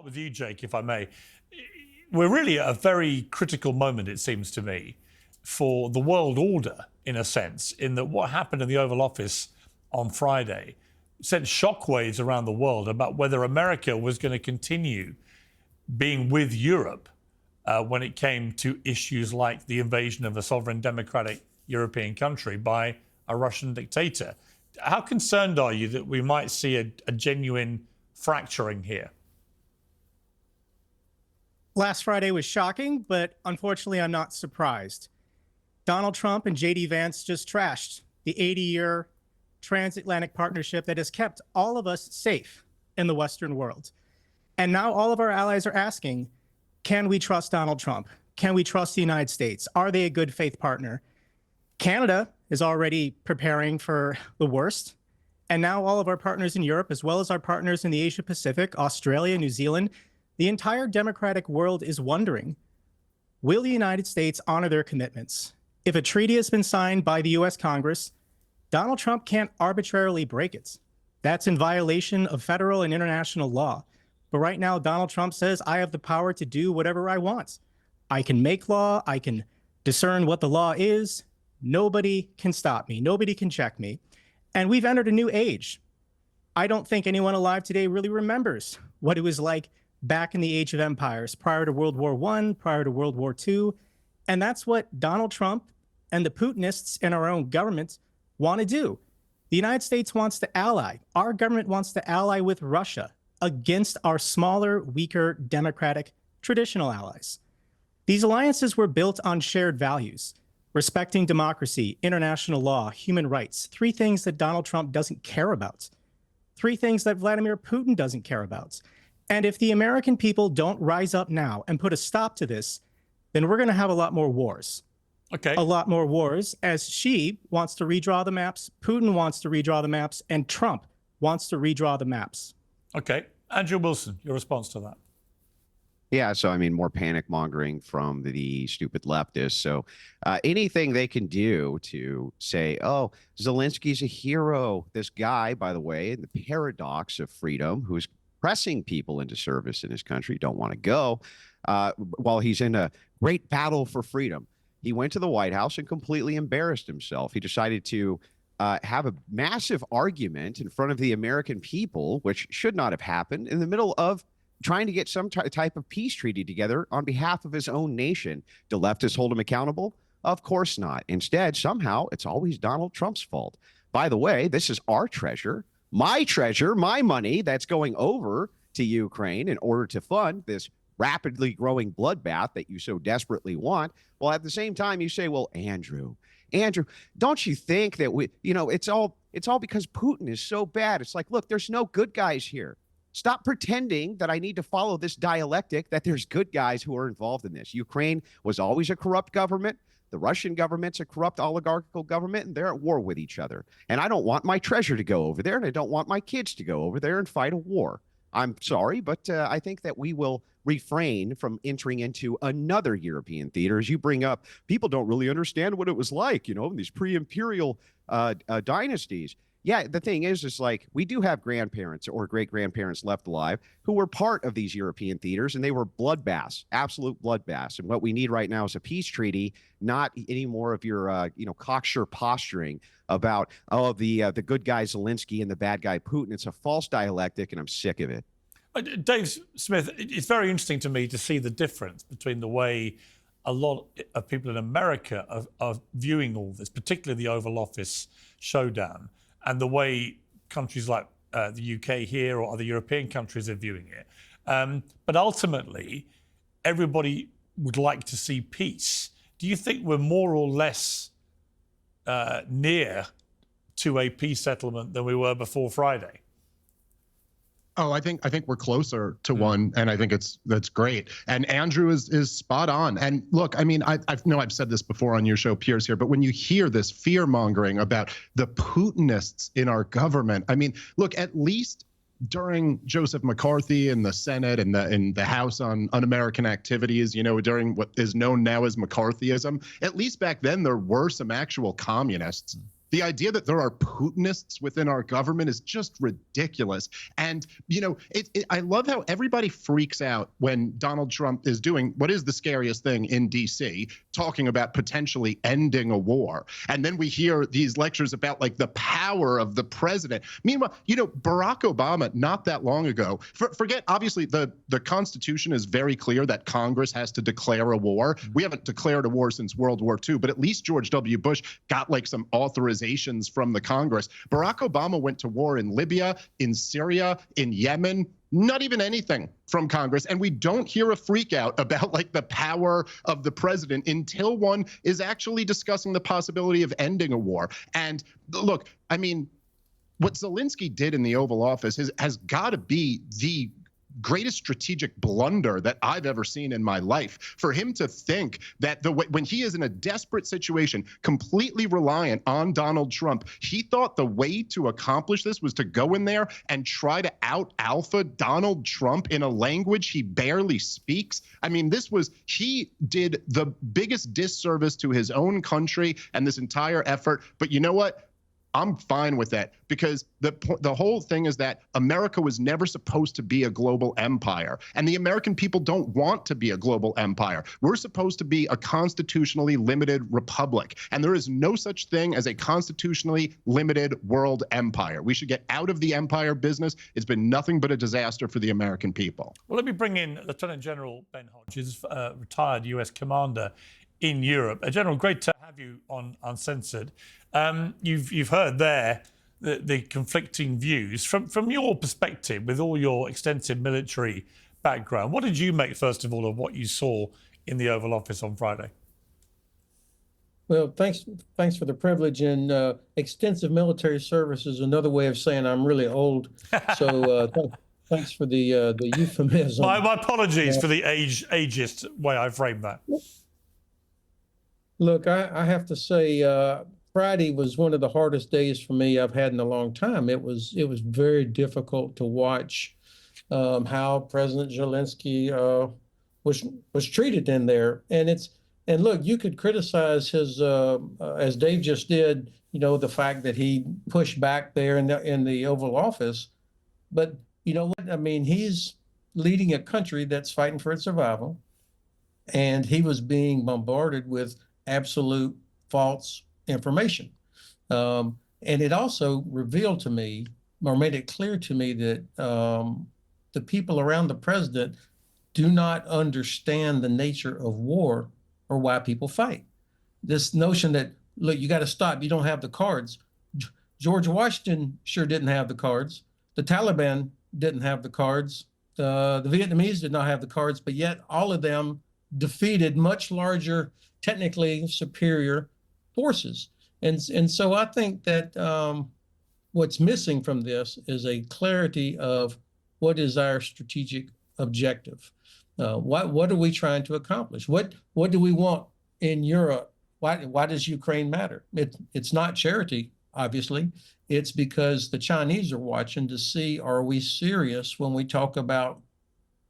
with you, Jake, if I may. We're really at a very critical moment, it seems to me, for the world order, in a sense, in that what happened in the Oval Office on Friday sent shockwaves around the world about whether America was going to continue being with Europe when it came to issues like the invasion of a sovereign democratic European country by a Russian dictator. How concerned are you that we might see a genuine fracturing here? Last Friday was shocking, but unfortunately, I'm not surprised. Donald Trump and J.D. Vance just trashed the 80-year transatlantic partnership that has kept all of us safe in the Western world. And now all of our allies are asking, can we trust Donald Trump? Can we trust the United States? Are they a good faith partner? Canada is already preparing for the worst. And now all of our partners in Europe, as well as our partners in the Asia Pacific, Australia, New Zealand, the entire democratic world is wondering, will the United States honor their commitments? If a treaty has been signed by the US Congress, Donald Trump can't arbitrarily break it. That's in violation of federal and international law. But right now, Donald Trump says, I have the power to do whatever I want. I can make law. I can discern what the law is. Nobody can stop me. Nobody can check me. And we've entered a new age. I don't think anyone alive today really remembers what it was like back in the age of empires, prior to World War I, prior to World War II. And that's what Donald Trump and the Putinists in our own government want to do. The United States wants to ally. Our government wants to ally with Russia against our smaller, weaker, democratic, traditional allies. These alliances were built on shared values, respecting democracy, international law, human rights, three things that Donald Trump doesn't care about, three things that Vladimir Putin doesn't care about. And if the American people don't rise up now and put a stop to this, then we're going to have a lot more wars. Okay. A lot more wars, as Xi wants to redraw the maps, Putin wants to redraw the maps, and Trump wants to redraw the maps. Okay. Andrew Wilson, your response to that? Yeah, so I mean, more panic mongering from the stupid leftists. So anything they can do to say, oh, Zelensky's a hero. This guy, by the way, in the paradox of freedom, who's pressing people into service in his country, don't want to go, while he's in a great battle for freedom. He went to the White House and completely embarrassed himself. He decided to have a massive argument in front of the American people, which should not have happened, in the middle of trying to get some type of peace treaty together on behalf of his own nation. Do leftists hold him accountable? Of course not. Instead, somehow, it's always Donald Trump's fault. By the way, this is our treasure, my money that's going over to Ukraine in order to fund this rapidly growing bloodbath that you so desperately want. Well, at the same time, you say, well, Andrew, don't you think that it's all because Putin is so bad? It's like, look, there's no good guys here. Stop pretending that I need to follow this dialectic that there's good guys who are involved in this. Ukraine was always a corrupt government. The Russian government's a corrupt oligarchical government, and they're at war with each other. And I don't want my treasure to go over there, and I don't want my kids to go over there and fight a war. I'm sorry, but I think that we will refrain from entering into another European theater. As you bring up, people don't really understand what it was like, in these pre-imperial dynasties. Yeah, the thing is like, we do have grandparents or great-grandparents left alive who were part of these European theaters, and they were bloodbaths, absolute bloodbaths. And what we need right now is a peace treaty, not any more of your, cocksure posturing about, the good guy Zelensky and the bad guy Putin. It's a false dialectic, and I'm sick of it. Dave Smith, it's very interesting to me to see the difference between the way a lot of people in America are viewing all this, particularly the Oval Office showdown, and the way countries like the UK here or other European countries are viewing it. But ultimately, everybody would like to see peace. Do you think we're more or less near to a peace settlement than we were before Friday? Oh, I think we're closer to one, and I think that's great. And Andrew is spot on. And look, I mean, I know I've said this before on your show, Piers, here, but when you hear this fear mongering about the Putinists in our government, I mean, look, at least during Joseph McCarthy in the Senate and the House on Un-American Activities, during what is known now as McCarthyism, at least back then there were some actual communists The idea that there are Putinists within our government is just ridiculous. And, you know, I love how everybody freaks out when Donald Trump is doing what is the scariest thing in DC, talking about potentially ending a war. And then we hear these lectures about like the power of the president. Meanwhile, you know, Barack Obama, not that long ago, forget, obviously, the Constitution is very clear that Congress has to declare a war. We haven't declared a war since World War II, but at least George W. Bush got like some authorizations from the Congress. Barack Obama went to war in Libya, in Syria, in Yemen, not even anything from Congress. And we don't hear a freak out about like the power of the president until one is actually discussing the possibility of ending a war. And look, I mean, what Zelensky did in the Oval Office has got to be the greatest strategic blunder that I've ever seen in my life. For him to think that when he is in a desperate situation, completely reliant on Donald Trump, he thought the way to accomplish this was to go in there and try to out-alpha Donald Trump in a language he barely speaks. I mean, he did the biggest disservice to his own country and this entire effort. But you know what? I'm fine with that, because the whole thing is that America was never supposed to be a global empire, and the American people don't want to be a global empire. We're supposed to be a constitutionally limited republic, and there is no such thing as a constitutionally limited world empire. We should get out of the empire business. It's been nothing but a disaster for the American people. Well, let me bring in Lieutenant General Ben Hodges, retired US commander in Europe. General, great to have you on Uncensored. You've heard there the conflicting views. From your perspective, with all your extensive military background, what did you make, first of all, of what you saw in the Oval Office on Friday? Well, thanks for the privilege. And extensive military service is another way of saying I'm really old. So thanks for the euphemism. My apologies for the ageist way I framed that. Look, I have to say, Friday was one of the hardest days for me I've had in a long time. It was very difficult to watch how President Zelensky was treated in there. And look, you could criticize his, as Dave just did, you know, the fact that he pushed back there in the Oval Office. But you know what? I mean, he's leading a country that's fighting for its survival, and he was being bombarded with absolute false information. And it also revealed to me, or made it clear to me, that the people around the president do not understand the nature of war or why people fight. This notion that, look, you got to stop, you don't have the cards. George Washington sure didn't have the cards. The Taliban didn't have the cards. The Vietnamese did not have the cards, but yet all of them defeated much larger, technically superior forces. And so I think that what's missing from this is a clarity of what is our strategic objective. What are we trying to accomplish? What do we want in Europe? Why does Ukraine matter? It's not charity, obviously. It's because the Chinese are watching to see, are we serious when we talk about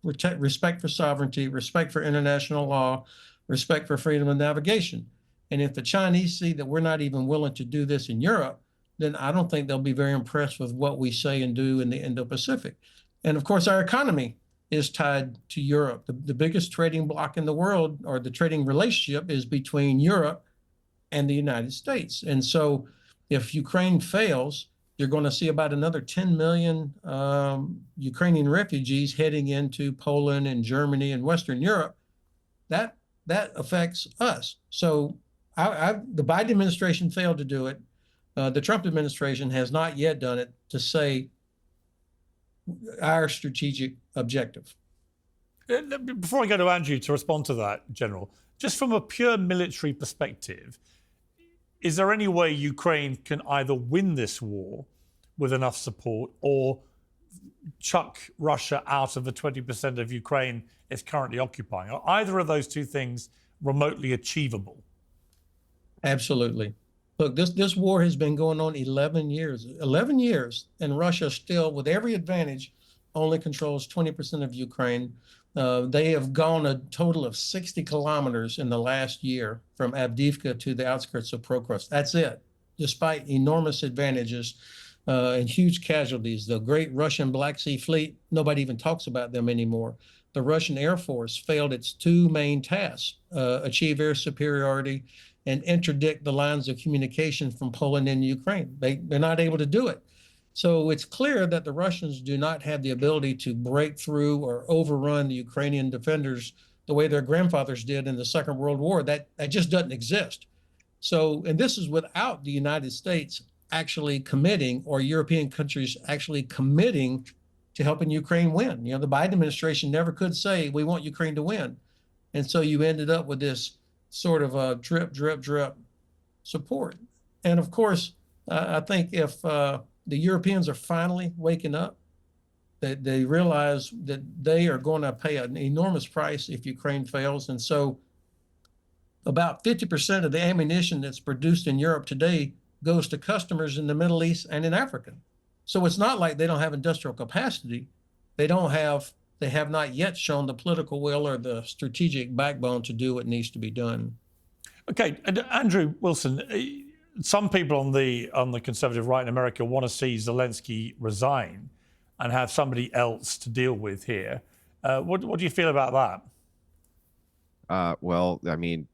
respect for sovereignty, respect for international law, respect for freedom of navigation. And if the Chinese see that we're not even willing to do this in Europe, then I don't think they'll be very impressed with what we say and do in the Indo-Pacific. And of course, our economy is tied to Europe. The biggest trading bloc in the world, or the trading relationship, is between Europe and the United States. And so if Ukraine fails, you're going to see about another 10 million Ukrainian refugees heading into Poland and Germany and Western Europe. That affects us. So the Biden administration failed to do it. The Trump administration has not yet done it, to say our strategic objective. Before I go to Andrew to respond to that, General, just from a pure military perspective, is there any way Ukraine can either win this war with enough support or chuck Russia out of the 20% of Ukraine it's currently occupying? Are either of those two things remotely achievable? Absolutely. Look, this war has been going on 11 years. 11 years, and Russia still, with every advantage, only controls 20% of Ukraine. They have gone a total of 60 kilometers in the last year from Avdiivka to the outskirts of Prokhorovsk. That's it. despite enormous advantages and huge casualties. The great Russian Black Sea Fleet, nobody even talks about them anymore. The Russian Air Force failed its two main tasks, achieve air superiority and interdict the lines of communication from Poland and Ukraine. They're not able to do it. So it's clear that the Russians do not have the ability to break through or overrun the Ukrainian defenders the way their grandfathers did in the Second World War. That just doesn't exist. So, and this is without the United States actually committing, or European countries actually committing to helping Ukraine win. You know, the Biden administration never could say, we want Ukraine to win. And so you ended up with this sort of a drip, drip, drip support. And of course, I think if the Europeans are finally waking up, that they realize that they are going to pay an enormous price if Ukraine fails. And so about 50% of the ammunition that's produced in Europe today goes to customers in the Middle East and in Africa. So it's not like they don't have industrial capacity. They have not yet shown the political will or the strategic backbone to do what needs to be done. Okay, and Andrew Wilson, some people on the conservative right in America want to see Zelensky resign and have somebody else to deal with here. What do you feel about that? Well, I mean,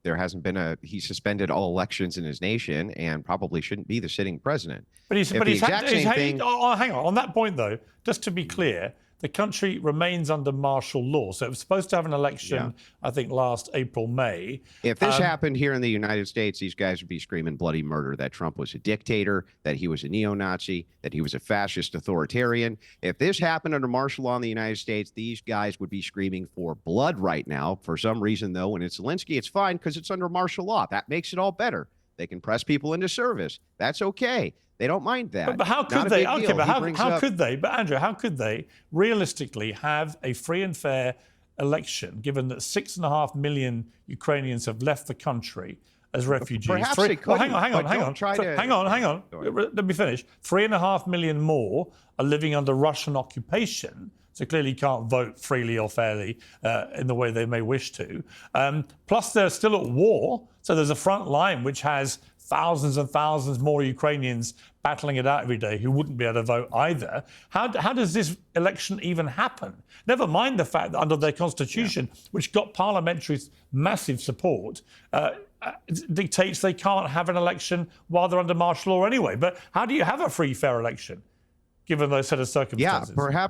he suspended all elections in his nation and probably shouldn't be the sitting president. Hang on. On that point, though, just to be clear, the country remains under martial law. So it was supposed to have an election, I think, last April, May. If this happened here in the United States, these guys would be screaming bloody murder, that Trump was a dictator, that he was a neo-Nazi, that he was a fascist authoritarian. If this happened under martial law in the United States, these guys would be screaming for blood right now. For some reason, though, when it's Zelensky, it's fine because it's under martial law. That makes it all better. They can press people into service. That's okay. They don't mind that. But how could they? Okay, but how could they? But Andrew, how could they realistically have a free and fair election, given that 6.5 million Ukrainians have left the country as refugees? Perhaps they could. Hang on. Let me finish. 3.5 million more are living under Russian occupation, so clearly can't vote freely or fairly in the way they may wish to. Plus, they're still at war, so there's a front line which has thousands and thousands more Ukrainians battling it out every day who wouldn't be able to vote either. How does this election even happen? Never mind the fact that under their constitution, which got parliamentary massive support, dictates they can't have an election while they're under martial law anyway. But how do you have a free, fair election, given those set of circumstances? Yeah,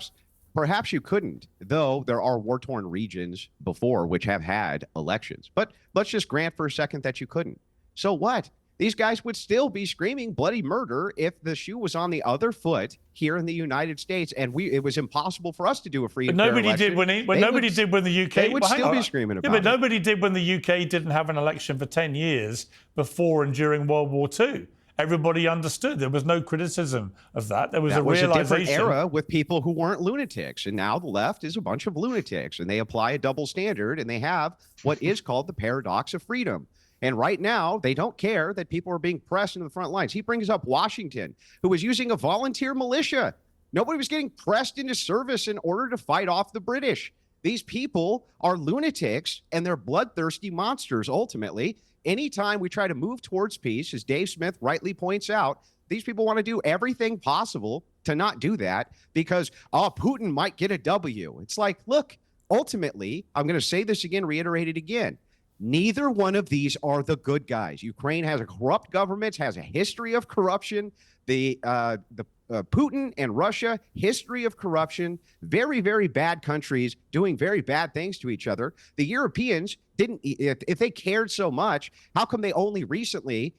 perhaps you couldn't, though there are war-torn regions before which have had elections. But let's just grant for a second that you couldn't. So what? These guys would still be screaming bloody murder if the shoe was on the other foot here in the United States, and it was impossible for us to do a free and fair election. Nobody did when the UK. They would still be screaming about it. But nobody did when the UK didn't have an election for 10 years before and during World War II. Everybody understood. There was no criticism of that. There was a realization. A different era with people who weren't lunatics, and now the left is a bunch of lunatics, and they apply a double standard, and they have what is called the paradox of freedom. And right now, they don't care that people are being pressed into the front lines. He brings up Washington, who was using a volunteer militia. Nobody was getting pressed into service in order to fight off the British. These people are lunatics, and they're bloodthirsty monsters, ultimately. Anytime we try to move towards peace, as Dave Smith rightly points out, these people want to do everything possible to not do that because, Putin might get a W. It's like, look, ultimately, I'm going to say this again, reiterate it again. Neither one of these are the good guys. Ukraine has a corrupt government, has a history of corruption. The Putin and Russia, history of corruption, very, very bad countries doing very bad things to each other. The Europeans didn't, if they cared so much, how come they only recently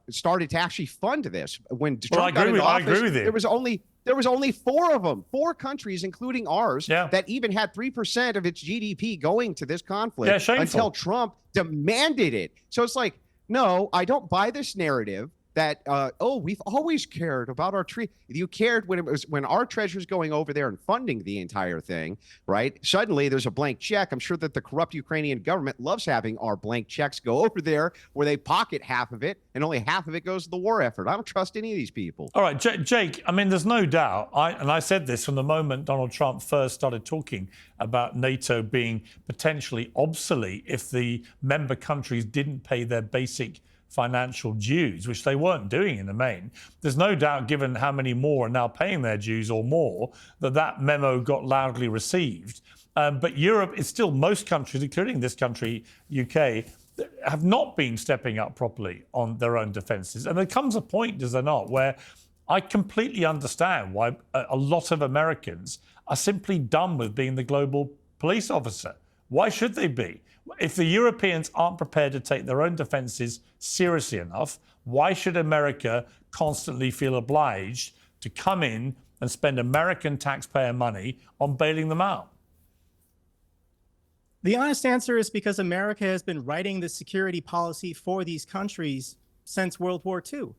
started to actually fund this? When Trump got into office, I agree with you. There was only 4 of them, 4 countries, including ours, that even had 3% of its GDP going to this conflict until Trump demanded it. So it's like, no, I don't buy this narrative that, we've always cared about our tree. You cared when our treasure's going over there and funding the entire thing, right? Suddenly there's a blank check. I'm sure that the corrupt Ukrainian government loves having our blank checks go over there where they pocket half of it and only half of it goes to the war effort. I don't trust any of these people. All right, Jake, I mean, there's no doubt, and I said this from the moment Donald Trump first started talking about NATO being potentially obsolete if the member countries didn't pay their basic financial dues, which they weren't doing in the main. There's no doubt, given how many more are now paying their dues or more, that memo got loudly received. But Europe is still, most countries, including this country, UK, have not been stepping up properly on their own defences. And there comes a point, does there not, where I completely understand why a lot of Americans are simply done with being the global police officer. Why should they be? If the Europeans aren't prepared to take their own defences seriously enough, why should America constantly feel obliged to come in and spend American taxpayer money on bailing them out? The honest answer is because America has been writing the security policy for these countries since World War II.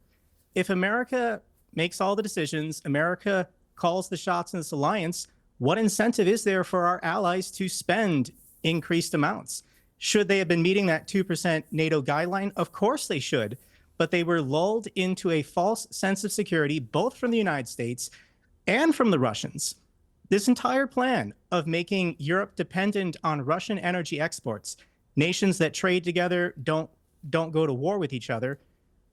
If America makes all the decisions, America calls the shots in this alliance, what incentive is there for our allies to spend increased amounts? Should they have been meeting that 2% NATO guideline? Of course they should, but they were lulled into a false sense of security, both from the United States and from the Russians. This entire plan of making Europe dependent on Russian energy exports, nations that trade together don't go to war with each other,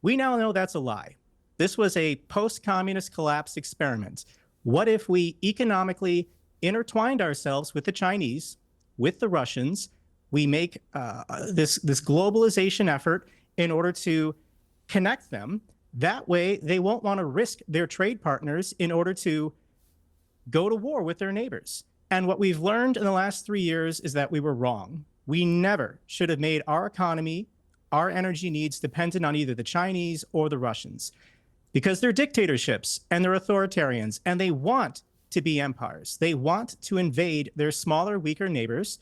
we now know that's a lie. This was a post-communist collapse experiment. What if we economically intertwined ourselves with the Chinese, with the Russians? We make this globalization effort in order to connect them. That way, they won't want to risk their trade partners in order to go to war with their neighbors. And what we've learned in the last 3 years is that we were wrong. We never should have made our economy, our energy needs dependent on either the Chinese or the Russians, because they're dictatorships and they're authoritarians and they want to be empires. They want to invade their smaller, weaker neighbors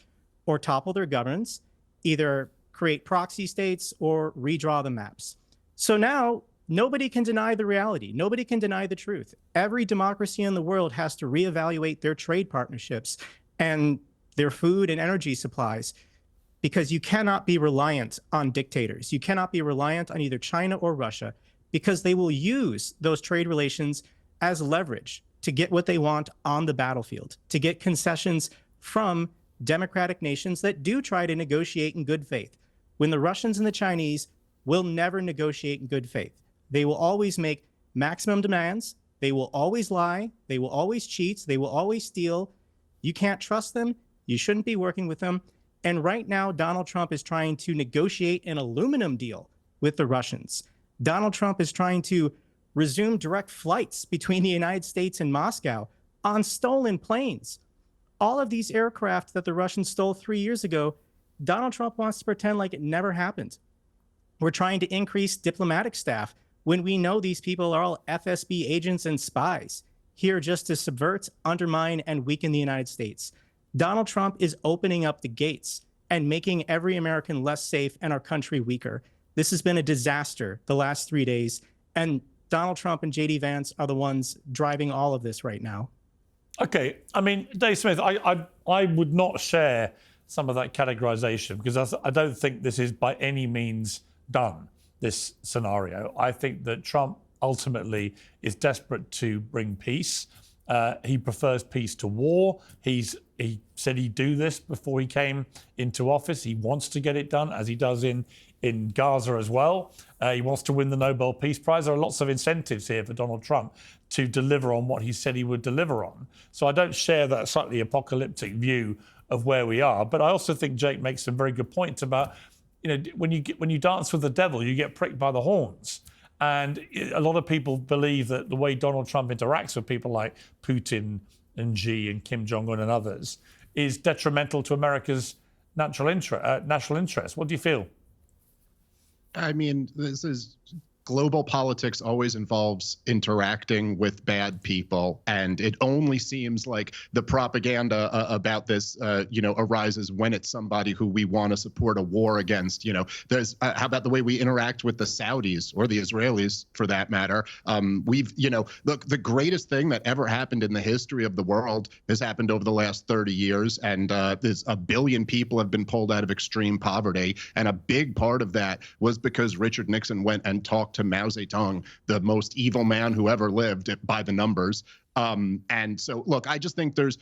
or topple their governments, either create proxy states or redraw the maps. So now nobody can deny the reality. Nobody can deny the truth. Every democracy in the world has to reevaluate their trade partnerships and their food and energy supplies, because you cannot be reliant on dictators. You cannot be reliant on either China or Russia, because they will use those trade relations as leverage to get what they want on the battlefield, to get concessions from democratic nations that do try to negotiate in good faith. When the Russians and the Chinese will never negotiate in good faith. They will always make maximum demands. They will always lie. They will always cheat. They will always steal. You can't trust them. You shouldn't be working with them. And right now, Donald Trump is trying to negotiate an aluminum deal with the Russians. Donald Trump is trying to resume direct flights between the United States and Moscow on stolen planes. All of these aircraft that the Russians stole 3 years ago, Donald Trump wants to pretend like it never happened. We're trying to increase diplomatic staff when we know these people are all FSB agents and spies here just to subvert, undermine, and weaken the United States. Donald Trump is opening up the gates and making every American less safe and our country weaker. This has been a disaster the last 3 days, and Donald Trump and J.D. Vance are the ones driving all of this right now. Okay, I mean, Dave Smith, I would not share some of that categorization, because I don't think this is by any means done, this scenario. I think that Trump ultimately is desperate to bring peace. He prefers peace to war. He said he'd do this before he came into office. He wants to get it done, as he does in Gaza as well. He wants to win the Nobel Peace Prize. There are lots of incentives here for Donald Trump to deliver on what he said he would deliver on. So I don't share that slightly apocalyptic view of where we are. But I also think Jake makes some very good points about, you know, when you dance with the devil, you get pricked by the horns. And a lot of people believe that the way Donald Trump interacts with people like Putin and Xi and Kim Jong-un and others is detrimental to America's national interest. What do you feel? I mean, global politics always involves interacting with bad people, and it only seems like the propaganda about this, arises when it's somebody who we want to support a war against. There's how about the way we interact with the Saudis or the Israelis, for that matter? Look, the greatest thing that ever happened in the history of the world has happened over the last 30 years, and there's 1 billion people have been pulled out of extreme poverty, and a big part of that was because Richard Nixon went and talked to Mao Zedong, the most evil man who ever lived by the numbers. And so, look, I just think there's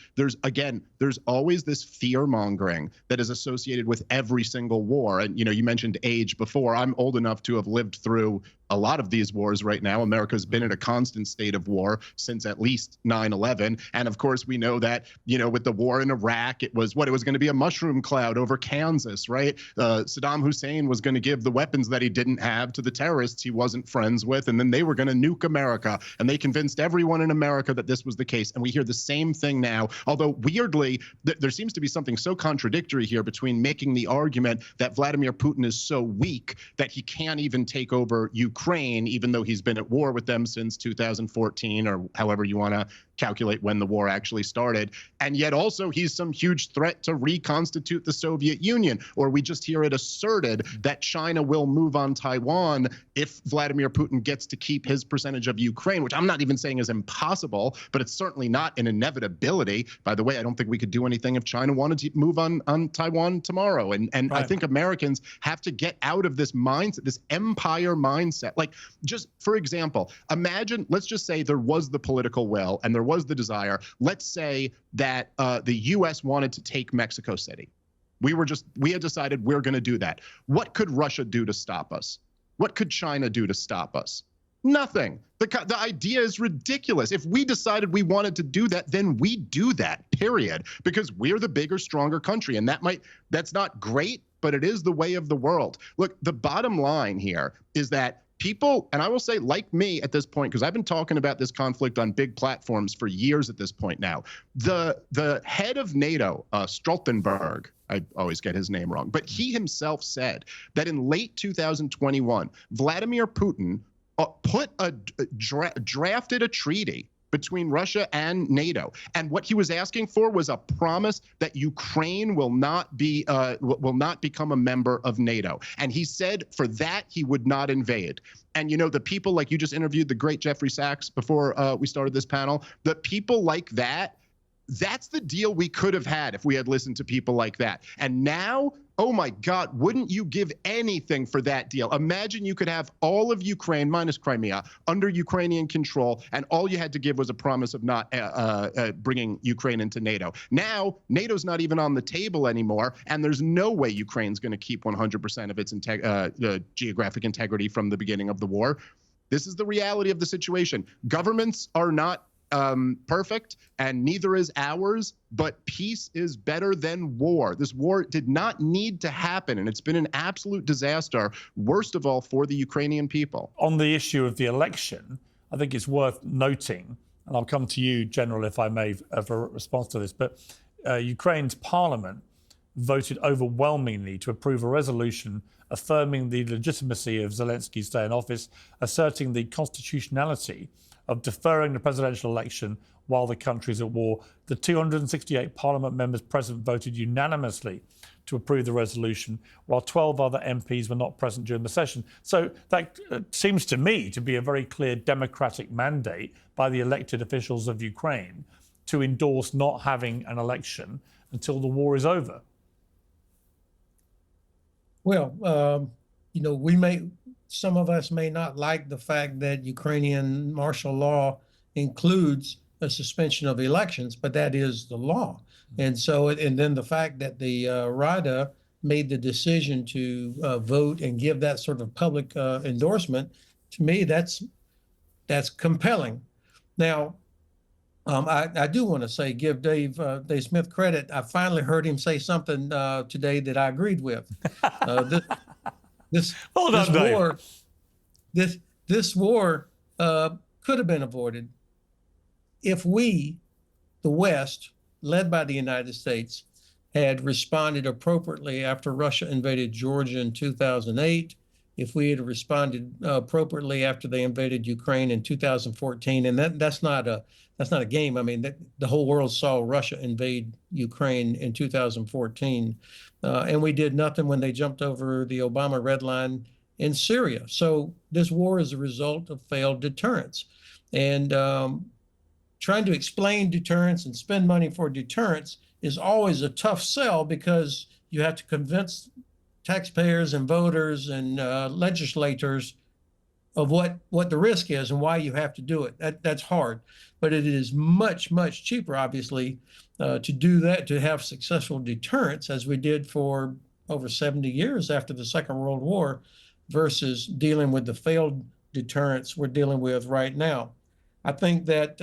always this fear mongering that is associated with every single war. And, you mentioned age before. I'm old enough to have lived through a lot of these wars right now. America's been in a constant state of war since at least 9/11. And of course, we know that, with the war in Iraq, it was going to be a mushroom cloud over Kansas, right? Saddam Hussein was going to give the weapons that he didn't have to the terrorists he wasn't friends with. And then they were going to nuke America. And they convinced everyone in America that this was the case. And we hear the same thing now. Although weirdly, there seems to be something so contradictory here between making the argument that Vladimir Putin is so weak that he can't even take over Ukraine, even though he's been at war with them since 2014, or however you want to calculate when the war actually started. And yet also he's some huge threat to reconstitute the Soviet Union. Or we just hear it asserted that China will move on Taiwan if Vladimir Putin gets to keep his percentage of Ukraine, which I'm not even saying is impossible, but it's certainly not an inevitability. By the way, I don't think we could do anything if China wanted to move on Taiwan tomorrow. And right. I think Americans have to get out of this mindset, this empire mindset. Like, just for example, imagine, let's just say there was the political will and there was the desire. Let's say that the U.S. wanted to take Mexico City. We had decided we're going to do that. What could Russia do to stop us? What could China do to stop us? Nothing. The idea is ridiculous. If we decided we wanted to do that, then we do that, period, because we're the bigger, stronger country. And that's not great, but it is the way of the world. Look, the bottom line here is that people, and I will say like me at this point, because I've been talking about this conflict on big platforms for years at this point now, the head of NATO, Stoltenberg, I always get his name wrong, but he himself said that in late 2021, Vladimir Putin drafted a treaty between Russia and NATO, and what he was asking for was a promise that Ukraine will not become a member of NATO. And he said for that he would not invade. And the people like you just interviewed, the great Jeffrey Sachs before we started this panel, the people like that. That's the deal we could have had if we had listened to people like that. And now, oh my God, wouldn't you give anything for that deal? Imagine you could have all of Ukraine, minus Crimea, under Ukrainian control, and all you had to give was a promise of not bringing Ukraine into NATO. Now, NATO's not even on the table anymore, and there's no way Ukraine's going to keep 100% of its geographic integrity from the beginning of the war. This is the reality of the situation. Governments are not perfect, and neither is ours, but peace is better than war. This war did not need to happen, and it's been an absolute disaster, worst of all for the Ukrainian people. On the issue of the election, I think it's worth noting, and I'll come to you, General, if I may, for a response to this, but Ukraine's parliament voted overwhelmingly to approve a resolution affirming the legitimacy of Zelensky's stay in office, asserting the constitutionality of deferring the presidential election while the country is at war. The 268 parliament members present voted unanimously to approve the resolution, while 12 other MPs were not present during the session. So that seems to me to be a very clear democratic mandate by the elected officials of Ukraine to endorse not having an election until the war is over. Well, some of us may not like the fact that Ukrainian martial law includes a suspension of elections, but that is the law. And so, and then the fact that the Rada made the decision to vote and give that sort of public endorsement, to me, that's compelling. Now, I do want to say, give Dave Smith credit. I finally heard him say something today that I agreed with. This war could have been avoided if we, the West, led by the United States, had responded appropriately after Russia invaded Georgia in 2008, if we had responded appropriately after they invaded Ukraine in 2014, and that's not a game. I mean, the whole world saw Russia invade Ukraine in 2014, and we did nothing when they jumped over the Obama red line in Syria. So this war is a result of failed deterrence, and trying to explain deterrence and spend money for deterrence is always a tough sell, because you have to convince taxpayers and voters and legislators of what the risk is and why you have to do it. That's hard, but it is much, much cheaper, obviously, to do that, to have successful deterrence, as we did for over 70 years after the Second World War, versus dealing with the failed deterrence we're dealing with right now. I think that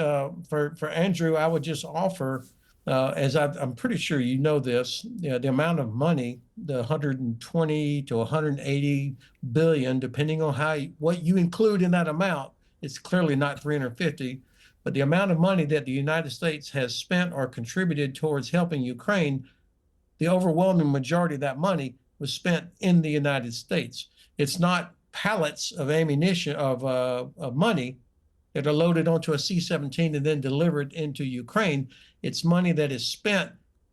for Andrew, I would just offer, as I'm pretty sure you know this, the amount of money, the 120 to 180 billion, depending on what you include in that amount, it's clearly not 350, but the amount of money that the United States has spent or contributed towards helping Ukraine, the overwhelming majority of that money was spent in the United States. It's not pallets of ammunition, of money that are loaded onto a C-17 and then delivered into Ukraine. It's money that is spent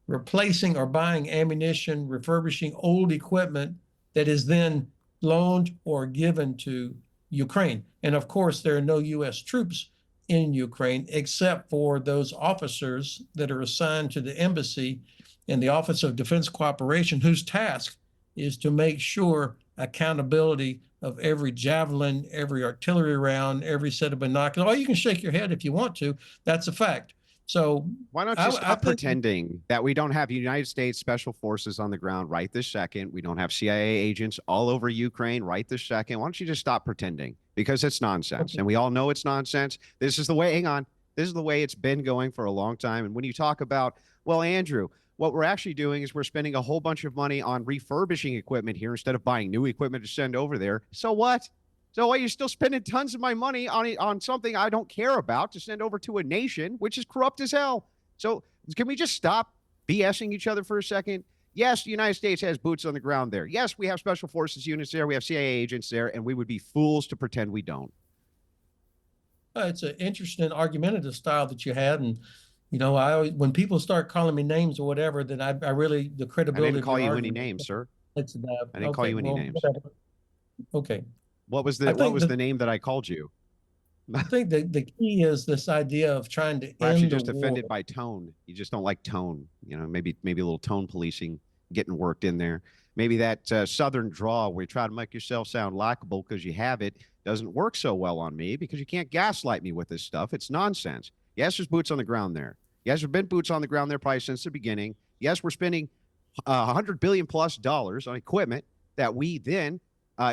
replacing or buying ammunition, refurbishing old equipment that is then loaned or given to Ukraine. And of course, there are no U.S. troops in Ukraine except for those officers that are assigned to the embassy and the Office of Defense Cooperation, whose task is to make sure accountability of every javelin, every artillery round, every set of binoculars. Oh, you can shake your head if you want to. That's a fact. So why don't you stop pretending that we don't have United States Special Forces on the ground right this second? We don't have CIA agents all over Ukraine right this second. Why don't you just stop pretending? Because it's nonsense. And we all know it's nonsense. This is the way, hang on. This is the way it's been going for a long time. And when you talk about, well, Andrew, what we're actually doing is we're spending a whole bunch of money on refurbishing equipment here instead of buying new equipment to send over there. So what? So why you're still spending tons of my money on something I don't care about to send over to a nation, which is corrupt as hell. So can we just stop BSing each other for a second? Yes, the United States has boots on the ground there. Yes, we have special forces units there. We have CIA agents there, and we would be fools to pretend we don't. It's an interesting argumentative style that you had, and I always, when people start calling me names or whatever, then I really, the credibility. I didn't call you any names, sir. I didn't call you any names. Whatever. Okay. What was the name that I called you? I think the key is this idea of trying to Perhaps end you're just the offended war. by tone. You just don't like tone. Maybe a little tone policing getting worked in there. Maybe that Southern drawl where you try to make yourself sound likable because you have it doesn't work so well on me because you can't gaslight me with this stuff. It's nonsense. Yes, there's boots on the ground there. Yes, there've been boots on the ground there probably since the beginning. Yes, we're spending $100 billion plus on equipment that we then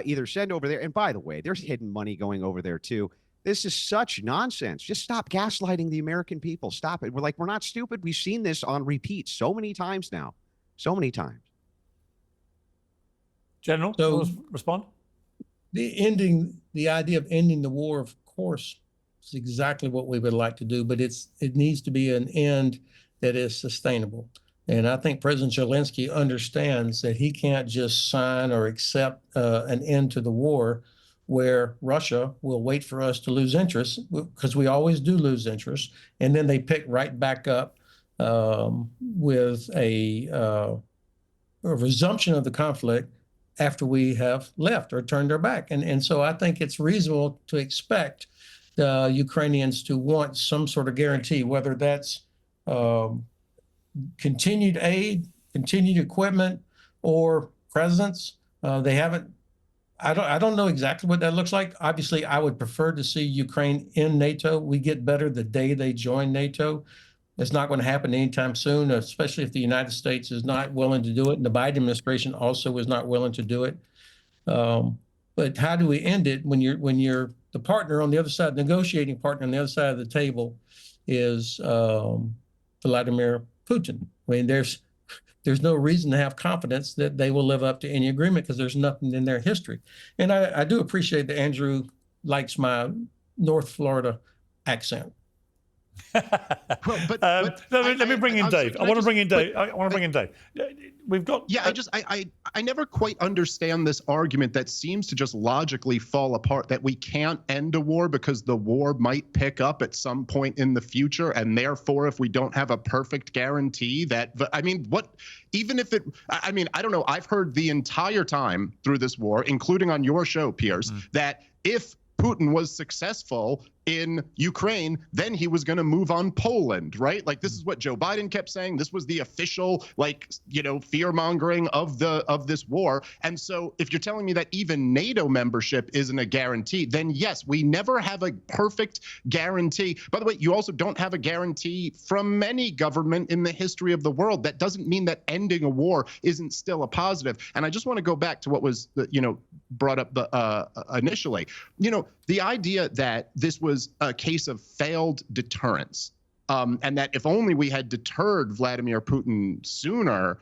either send over there. And by the way, there's hidden money going over there too. This is such nonsense. Just stop gaslighting the American people. Stop it. We're not stupid. We've seen this on repeat so many times now. So many times. General, So- respond? The idea of ending the war, of course, is exactly what we would like to do, but it needs to be an end that is sustainable. And I think President Zelensky understands that he can't just sign or accept an end to the war where Russia will wait for us to lose interest, because we always do lose interest, and then they pick right back up with a resumption of the conflict after we have left or turned our back. And so I think it's reasonable to expect the Ukrainians to want some sort of guarantee, whether that's continued aid, continued equipment, or presence. They haven't. I don't know exactly what that looks like. Obviously, I would prefer to see Ukraine in NATO. We get better the day they join NATO. It's not going to happen anytime soon, especially if the United States is not willing to do it, and the Biden administration also is not willing to do it. But how do we end it when you're the partner on the other side, negotiating partner on the other side of the table is Vladimir Putin? I mean, there's no reason to have confidence that they will live up to any agreement because there's nothing in their history. And I do appreciate that Andrew likes my North Florida accent. Let me bring in Dave. I want to bring in Dave. We've got. Yeah, I never quite understand this argument that seems to just logically fall apart, that we can't end a war because the war might pick up at some point in the future, and therefore, if we don't have a perfect guarantee that, I mean, even if it, I mean, I don't know. I've heard the entire time through this war, including on your show, Piers, that if Putin was successful in Ukraine, then he was going to move on Poland, right? Like, this is what Joe Biden kept saying. This was the official, like, you know, fear mongering of this war. And so if you're telling me that even NATO membership isn't a guarantee, then yes, we never have a perfect guarantee. By the way, you also don't have a guarantee from any government in the history of the world. That doesn't mean that ending a war isn't still a positive. And I just want to go back to what was, you know, brought up initially. You know, the idea that this was a case of failed deterrence, and that if only we had deterred Vladimir Putin sooner,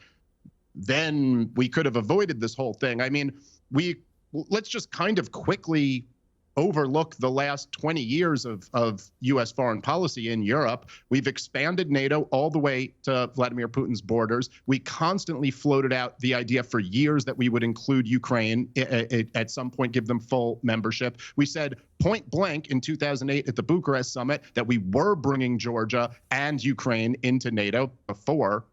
then we could have avoided this whole thing. I mean, let's just kind of quickly overlook the last 20 years of U.S. foreign policy in Europe. We've expanded NATO all the way to Vladimir Putin's borders. We constantly floated out the idea for years that we would include Ukraine at some point, give them full membership. We said point blank in 2008 at the Bucharest summit that we were bringing Georgia and Ukraine into NATO before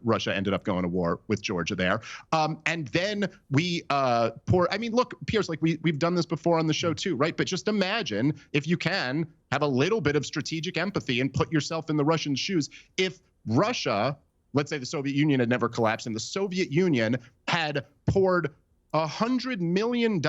Russia ended up going to war with Georgia there. And then we I mean, look, Piers, like we've done this before on the show too, right? But just imagine, if you can, have a little bit of strategic empathy and put yourself in the Russian shoes. If Russia, let's say the Soviet Union had never collapsed, and the Soviet Union had poured $100 million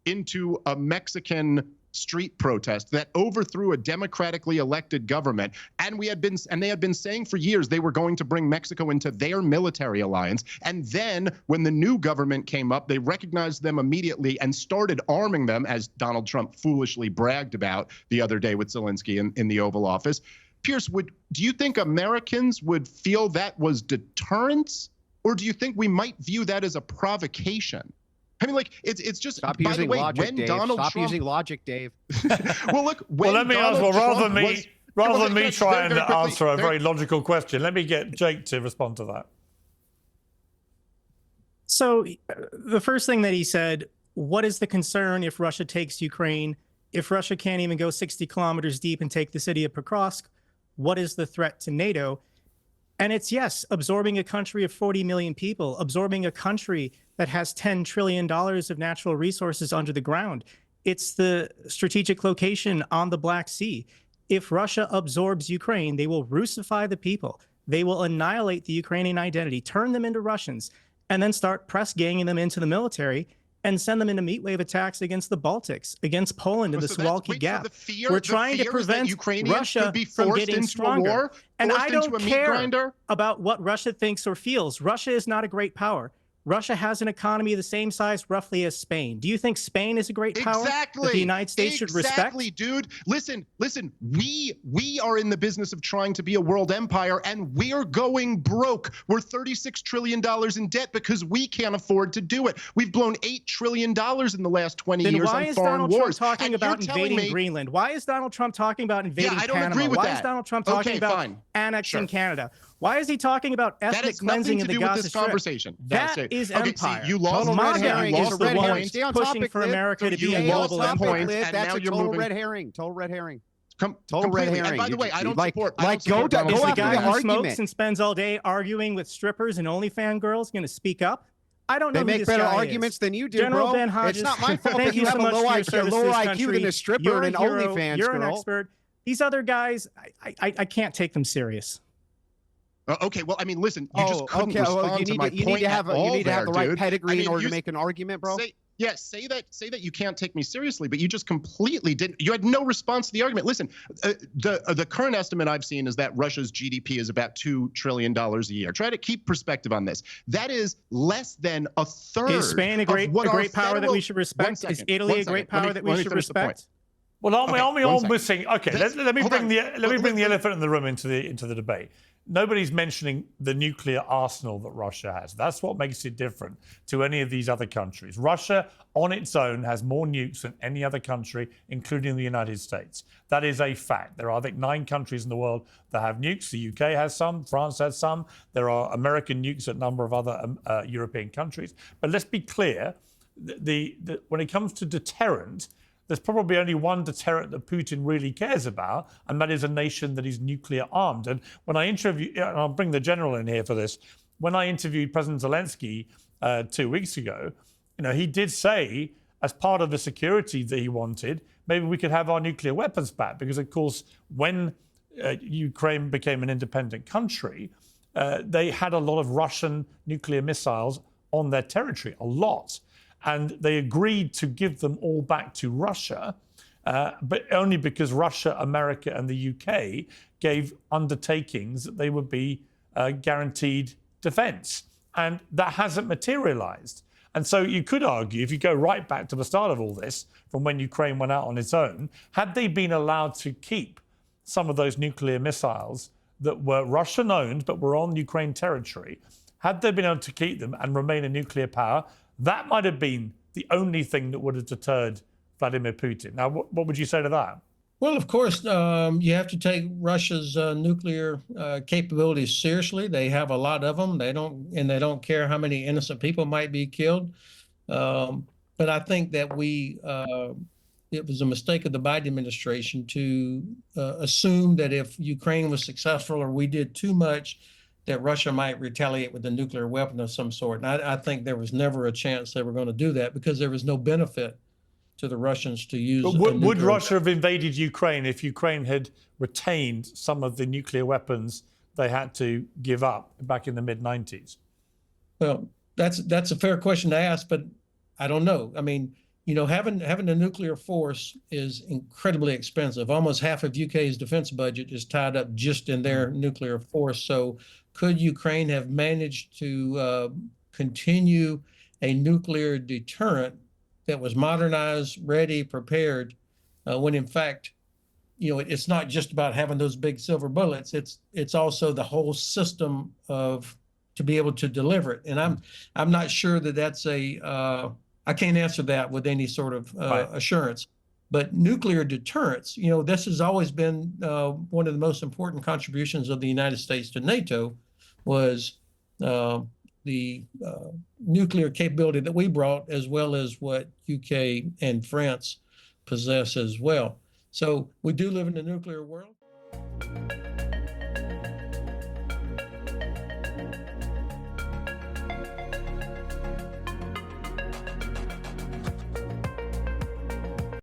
into a Mexican street protest that overthrew a democratically elected government, and they had been saying for years they were going to bring Mexico into their military alliance, and then when the new government came up, they recognized them immediately and started arming them, as Donald Trump foolishly bragged about the other day with Zelensky in the Oval Office. Piers, do you think Americans would feel that was deterrence, or do you think we might view that as a provocation? I mean, like, it's just, Stop by using the way, logic, when Dave. Donald Stop Trump... using logic, Dave. Well, look, when let me Donald ask, Trump rather than me try and very quickly, answer a very logical question, let me get Jake to respond to that. So the first thing that he said, what is the concern if Russia takes Ukraine? If Russia can't even go 60 kilometers deep and take the city of Pokrovsk, what is the threat to NATO? And it's, yes, absorbing a country of 40 million people, absorbing a country that has $10 trillion of natural resources under the ground. It's the strategic location on the Black Sea. If Russia absorbs Ukraine, they will Russify the people. They will annihilate the Ukrainian identity, turn them into Russians, and then start press ganging them into the military and send them into meat wave attacks against the Baltics, against Poland and the Suwalki Gap. We're trying to prevent Russia from getting stronger. And I don't care about what Russia thinks or feels. Russia is not a great power. Russia has an economy the same size roughly as Spain. Do you think Spain is a great power that the United States should respect? Exactly, dude. Listen, we are in the business of trying to be a world empire, and we're going broke. We're $36 trillion in debt because we can't afford to do it. We've blown $8 trillion in the last 20 years on foreign wars. Then why is Donald Trump talking about invading Greenland? Why is Donald Trump talking about invading Panama? Why is Donald Trump talking about annexing Canada? Why is he talking about ethnic cleansing in the Gaza Strip? That is empire. See, you lost MAGA herring. is the one pushing for America to be a global empire. That's a total red herring. Total red herring. Total red herring. And by the way, I don't support. Go Is the guy who smokes argument. and spends all day arguing with strippers and OnlyFans girls going to speak up? I don't know. They who make this better guy arguments is. than you do, General bro. Ben Hodges, It's not my fault thank that you so have a much low for your IQ, service to lower this IQ country. than a stripper You're and an a hero. OnlyFans You're girl. an expert. These other guys, I can't take them serious. Okay, well, I mean, listen, you just couldn't respond to my point You need to have the right pedigree in order to make an argument, bro. Say that you can't take me seriously, but you just completely didn't. You had no response to the argument. Listen, the current estimate I've seen is that Russia's GDP is about $2 trillion a year. Try to keep perspective on this. That is less than a third. Is Spain a great power that we should respect? Is Italy a great power that we should respect? Well, aren't we all missing? Okay, let me bring the elephant in the room into the debate. Nobody's mentioning the nuclear arsenal that Russia has. That's what makes it different to any of these other countries. Russia, on its own, has more nukes than any other country, including the United States. That is a fact. There are, I think, 9 countries in the world that have nukes. The UK has some. France has some. There are American nukes at a number of other European countries. But let's be clear, when it comes to deterrent, there's probably only one deterrent that Putin really cares about, and that is a nation that is nuclear armed. And when I interviewed, and I'll bring the general in here for this, when I interviewed President Zelensky 2 weeks ago, he did say as part of the security that he wanted, maybe we could have our nuclear weapons back. Because, of course, when Ukraine became an independent country, they had a lot of Russian nuclear missiles on their territory, a lot. And they agreed to give them all back to Russia, but only because Russia, America, and the UK gave undertakings that they would be guaranteed defense. And that hasn't materialized. And so you could argue, if you go right back to the start of all this, from when Ukraine went out on its own, had they been allowed to keep some of those nuclear missiles that were Russian-owned but were on Ukraine territory, had they been able to keep them and remain a nuclear power, that might have been the only thing that would have deterred Vladimir Putin. Now, what would you say to that? Well, of course, you have to take Russia's nuclear capabilities seriously. They have a lot of them. They don't care how many innocent people might be killed. But I think that it was a mistake of the Biden administration to assume that if Ukraine was successful or we did too much, that Russia might retaliate with a nuclear weapon of some sort. And I think there was never a chance they were going to do that, because there was no benefit to the Russians to use. But would Russia have invaded Ukraine if Ukraine had retained some of the nuclear weapons they had to give up back in the mid-90s? Well, that's a fair question to ask, but I don't know. I mean, having a nuclear force is incredibly expensive. Almost half of UK's defense budget is tied up just in their nuclear force. So could Ukraine have managed to continue a nuclear deterrent that was modernized, ready, prepared, when in fact, it's not just about having those big silver bullets. It's also the whole system to be able to deliver it. And I'm not sure that that's I can't answer that with any sort of assurance. But nuclear deterrence, this has always been one of the most important contributions of the United States to NATO, was the nuclear capability that we brought, as well as what UK and France possess as well. So we do live in a nuclear world.